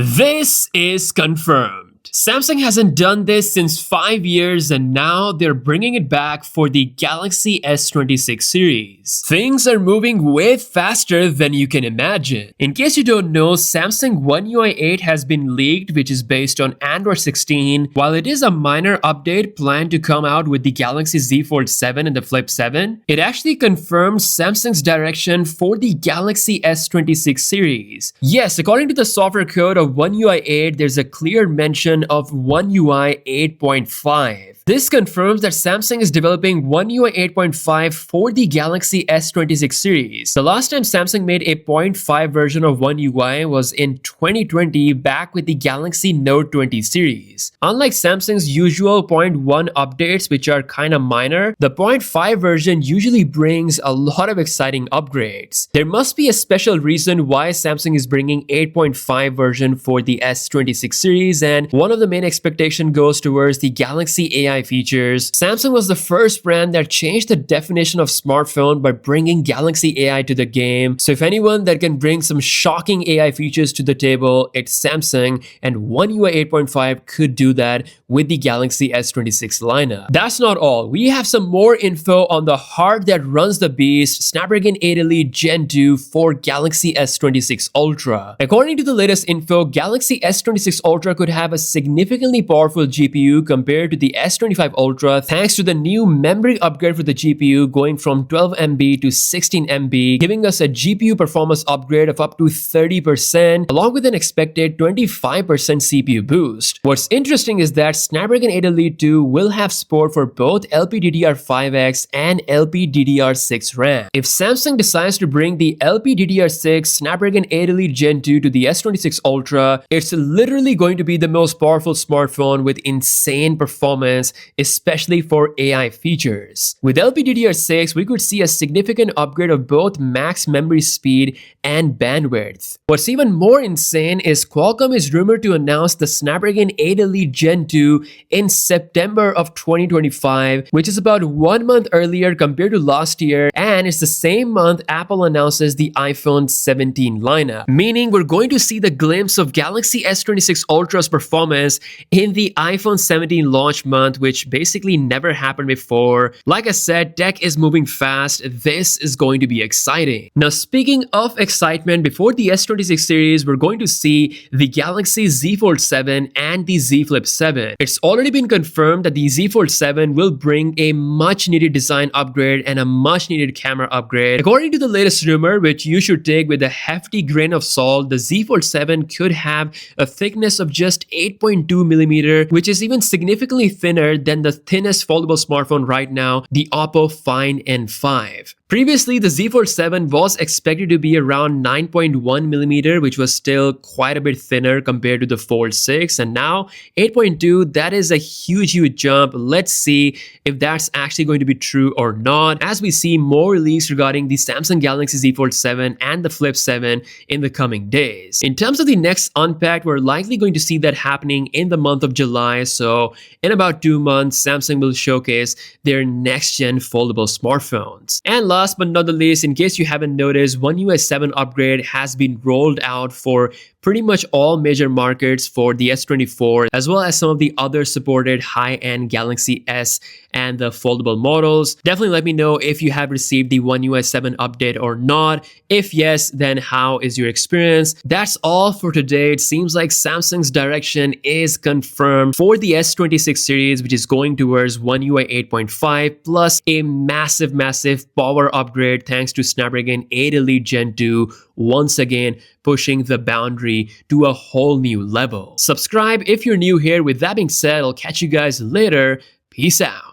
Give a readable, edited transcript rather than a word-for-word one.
This is confirmed. Samsung hasn't done this since 5 years and now they're bringing it back for the Galaxy S26 series. Things are moving way faster than you can imagine. In case you don't know, Samsung One UI 8 has been leaked, which is based on Android 16. While it is a minor update planned to come out with the Galaxy Z Fold 7 and the Flip 7, it actually confirms Samsung's direction for the Galaxy S26 series. Yes, according to the software code of One UI 8, there's a clear mention of One UI 8.5. This confirms that Samsung is developing One UI 8.5 for the Galaxy S26 series. The last time Samsung made a 0.5 version of One UI was in 2020 back with the Galaxy Note 20 series. Unlike Samsung's usual 0.1 updates, which are kinda minor, the 0.5 version usually brings a lot of exciting upgrades. There must be a special reason why Samsung is bringing 8.5 version for the S26 series, and one of the main expectation goes towards the Galaxy AI features. Samsung was the first brand that changed the definition of smartphone by bringing Galaxy AI to the game. So if anyone that can bring some shocking AI features to the table, it's Samsung, and One UI 8.5 could do that with the Galaxy S26 lineup. That's not all. We have some more info on the heart that runs the beast, Snapdragon 8 Elite Gen 2 for Galaxy S26 Ultra. According to the latest info, Galaxy S26 Ultra could have a significantly powerful GPU compared to the S25 Ultra thanks to the new memory upgrade for the GPU going from 12 MB to 16 MB, giving us a GPU performance upgrade of up to 30% along with an expected 25% CPU boost. What's interesting is that Snapdragon 8 Elite 2 will have support for both LPDDR5X and LPDDR6 RAM. If Samsung decides to bring the LPDDR6 Snapdragon 8 Elite Gen 2 to the S26 Ultra, it's literally going to be the most powerful smartphone with insane performance, especially for AI features. With LPDDR6, we could see a significant upgrade of both max memory speed and bandwidth. What's even more insane is Qualcomm is rumored to announce the Snapdragon 8 Elite Gen 2 in September of 2025, which is about 1 month earlier compared to last year, and it's the same month Apple announces the iPhone 17 lineup. Meaning we're going to see the glimpse of Galaxy S26 Ultra's performance in the iPhone 17 launch month, which basically never happened before. Like I said, tech is moving fast. This is going to be exciting. Now, speaking of excitement, before the S26 series, we're going to see the Galaxy Z Fold 7 and the Z Flip 7. It's already been confirmed that the Z Fold 7 will bring a much needed design upgrade and a much needed camera upgrade. According to the latest rumor, which you should take with a hefty grain of salt, the Z Fold 7 could have a thickness of just 8.2mm, which is even significantly thinner than the thinnest foldable smartphone right now, the Oppo Find N5. Previously, the Z Fold 7 was expected to be around 9.1mm, which was still quite a bit thinner compared to the Fold 6, and now 8.2, that is a huge jump. Let's see if that's actually going to be true or not, as we see more leaks regarding the Samsung Galaxy Z Fold 7 and the Flip 7 in the coming days. In terms of the next Unpacked, we're likely going to see that happening in the month of July, so in about 2 months, Samsung will showcase their next-gen foldable smartphones. And last but not the least, in case you haven't noticed, One UI 7 upgrade has been rolled out for pretty much all major markets for the S24, as well as some of the other supported high-end Galaxy S and the foldable models. Definitely let me know if you have received the One UI 7 update or not. If yes, then how is your experience? That's all for today. It seems like Samsung's direction is confirmed for the S26 series, which is going towards One UI 8.5 plus a massive power upgrade thanks to Snapdragon 8 Elite Gen 2, once again pushing the boundary to a whole new level. Subscribe if you're new here. With that being said, I'll catch you guys later. Peace out.